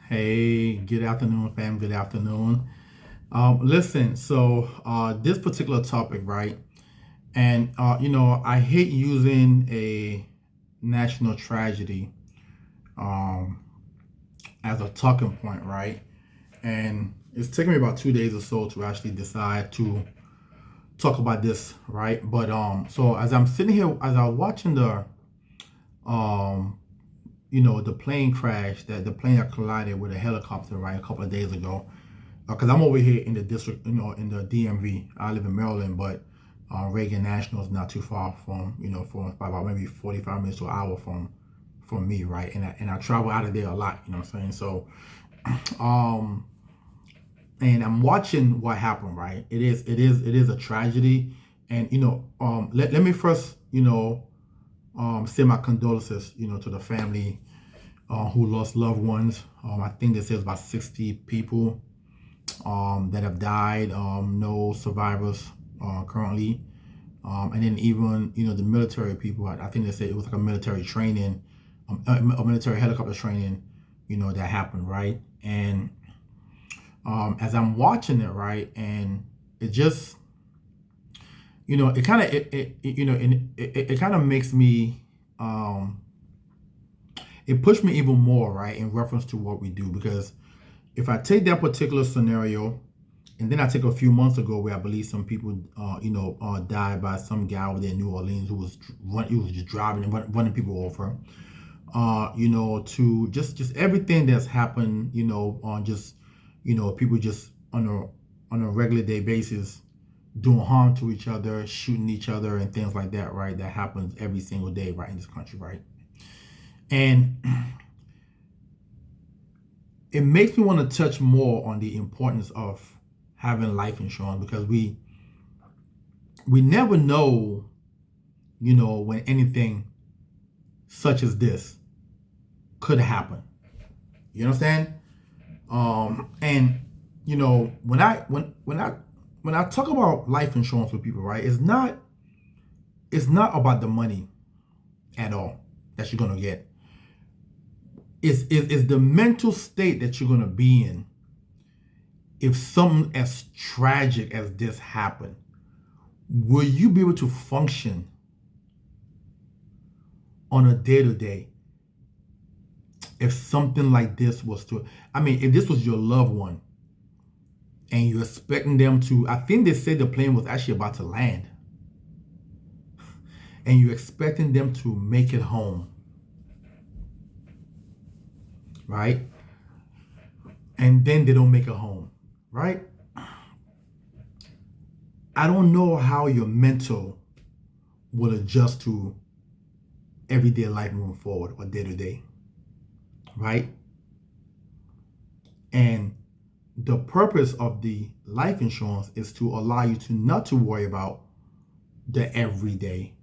Hey, good afternoon, fam. Good afternoon. Listen, this particular topic, right? I hate using a national tragedy um, as a talking point, right? And it's taken me about 2 days or so to actually decide to talk about this, right? So as I'm sitting here, as I was watching um, the plane crash, the plane that collided with a helicopter, right, a couple of days ago. Because I'm over here in the district, in the DMV. I live in Maryland, but Reagan National is not too far from, from about maybe 45 minutes to an hour from me, right? And I travel out of there a lot, you know what I'm saying? Um, and I'm watching what happened, right? It is a tragedy, and let me first, say my condolences, to the family who lost loved ones. I think they say it's about 60 people that have died. No survivors currently. And then even the military people. I think they said it was like a military training, a military helicopter training. That happened, right? And as I'm watching it, right, and it just it kind of it kind of makes me it pushed me even more, right, in reference to what we do. Because if I take that particular scenario, and then I take a few months ago where I believe some people, died by some guy over there in New Orleans who was just driving and running people over. To just everything that's happened, on just, people just on a regular day basis doing harm to each other, shooting each other, and things like that, right? That happens every single day, right, in this country, right? And it makes me want to touch more on the importance of having life insurance, because we never know, when anything such as this could happen. You understand? And when I talk about life insurance with people, right, it's not about the money at all that you're gonna get. It's the mental state that you're gonna be in if something as tragic as this happened. Will you be able to function on a day to day if something like this was to, I mean, if this was your loved one and you're expecting them to, I think they said the plane was actually about to land, and you're expecting them to make it home, right? And then they don't make it home, right? I don't know how your mental will adjust to everyday life moving forward or day to day, right? And the purpose of the life insurance is to allow you to not to worry about the everyday,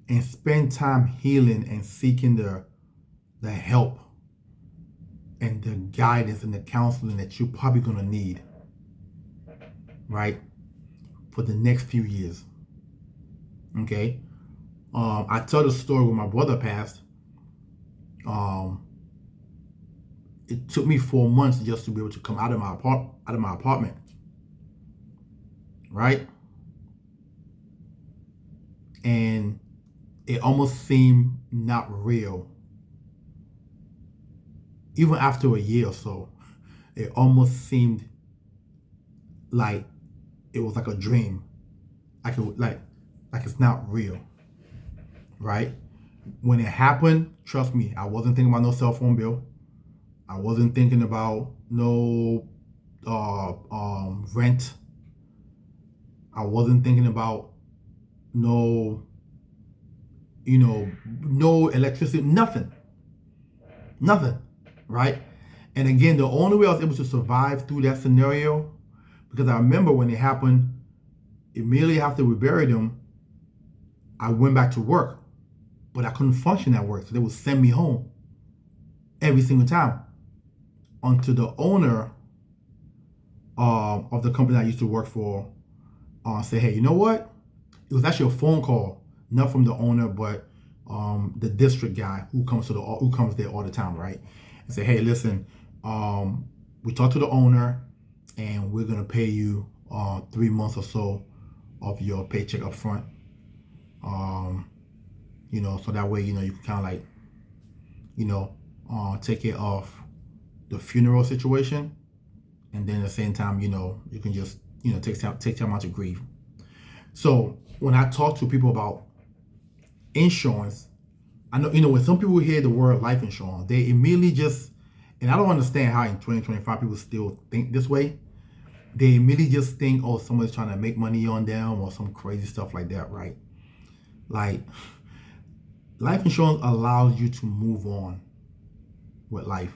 and spend time healing and seeking the help and the guidance and the counseling that you're probably going to need, right, for the next few years. Okay. I tell the story when my brother passed. um it took me 4 months just to be able to come out of my apartment, right? And it almost seemed not real. Even after a year or so, it almost seemed like it was like a dream, like it's not real, right? When it happened, trust me, I wasn't thinking about no cell phone bill. I wasn't thinking about no rent. I wasn't thinking about no, no electricity, nothing, right? And again, the only way I was able to survive through that scenario, because I remember when it happened, immediately after we buried him, I went back to work, but I couldn't function at work, so they would send me home every single time. Until the owner of the company I used to work for said, "Hey, you know what?" It was actually a phone call, not from the owner, but the district guy who comes there all the time, right? And say, "Hey, listen, we talked to the owner, and we're gonna pay you 3 months or so of your paycheck up front. So that way, you can kind of like, take care of the funeral situation, and then at the same time, you can just, take time out to grieve. So when I talk to people about insurance, I know, when some people hear the word life insurance, they immediately just, and I don't understand how in 2025 people still think this way. They immediately just think, oh, someone's trying to make money on them or some crazy stuff like that, right? Like, life insurance allows you to move on with life.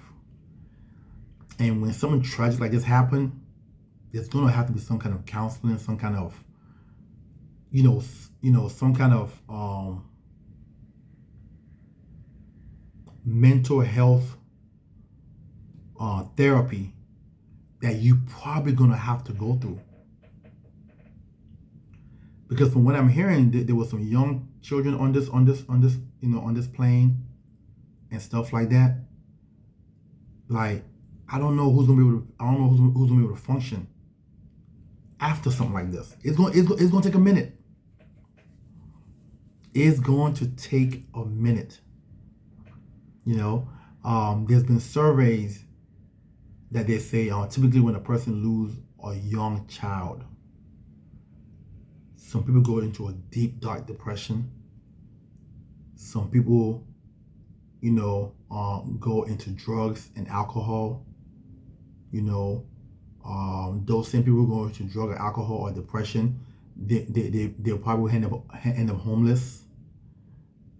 And when something tragic like this happens, there's going to have to be some kind of counseling, some kind of, some kind of mental health therapy that you probably going to have to go through. Because from what I'm hearing, there were some young children on this plane and stuff like that. Like, I don't know who's gonna be able to function after something like this. It's going to take a minute. It's going to take a minute. There's been surveys that they say typically when a person loses a young child, some people go into a deep, dark depression. Some people, go into drugs and alcohol. Those same people go into drug or alcohol or depression, they'll probably end up homeless.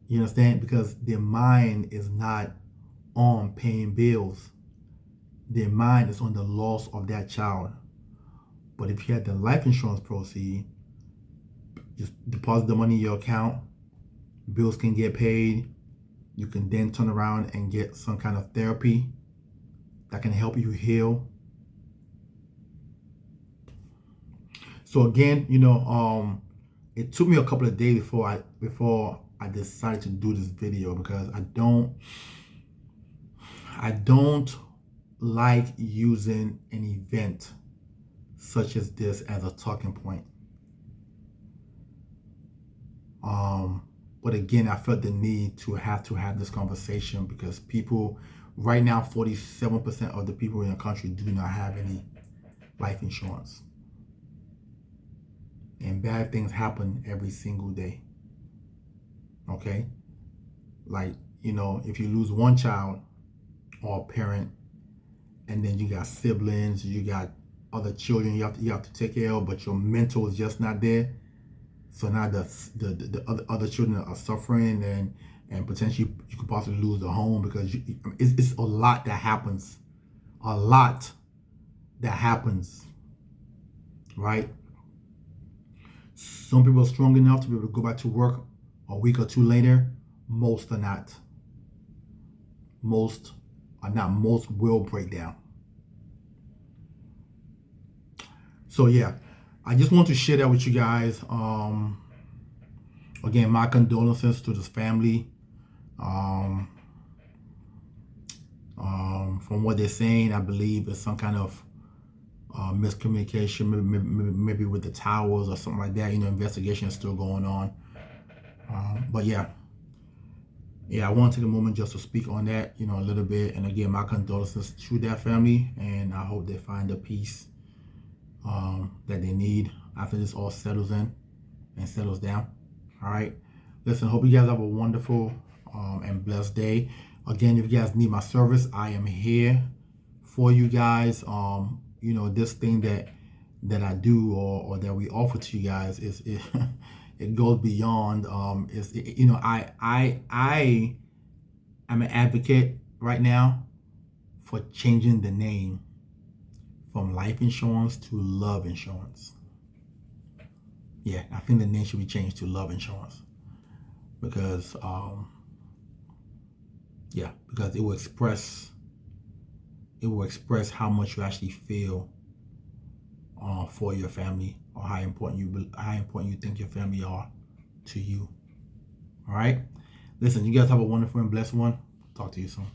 You understand? Because their mind is not on paying bills. Their mind is on the loss of that child. But if you had the life insurance proceed, just deposit the money in your account, bills can get paid. You can then turn around and get some kind of therapy that can help you heal. So again, it took me a couple of days before I decided to do this video, because I don't like using an event such as this as a talking point. But again, I felt the need to have this conversation because people, right now, 47% of the people in the country do not have any life insurance. And bad things happen every single day. Okay? Like, if you lose one child or a parent, and then you got siblings, you got other children you have to take care of, but your mental is just not there. So now the other children are suffering, and potentially you could possibly lose the home, because it's a lot that happens. A lot that happens, right? Some people are strong enough to be able to go back to work a week or two later. Most are not. Most are not. Most will break down. So yeah, I just want to share that with you guys. Again, my condolences to this family. From what they're saying, I believe it's some kind of miscommunication, maybe with the towers or something like that. Investigation is still going on. But yeah, I want to take a moment just to speak on that, a little bit. And again, my condolences to that family, and I hope they find the peace that they need after this all settles in and settles down. All right. Listen, hope you guys have a wonderful and blessed day. Again, if you guys need my service, I am here for you guys. This thing that I do or that we offer to you guys it goes beyond. I am an advocate right now for changing the name from life insurance to love insurance. Yeah, I think the name should be changed to love insurance, because because it will express how much you actually feel for your family, or how important you think your family are to you. All right, listen, you guys have a wonderful and blessed one. Talk to you soon.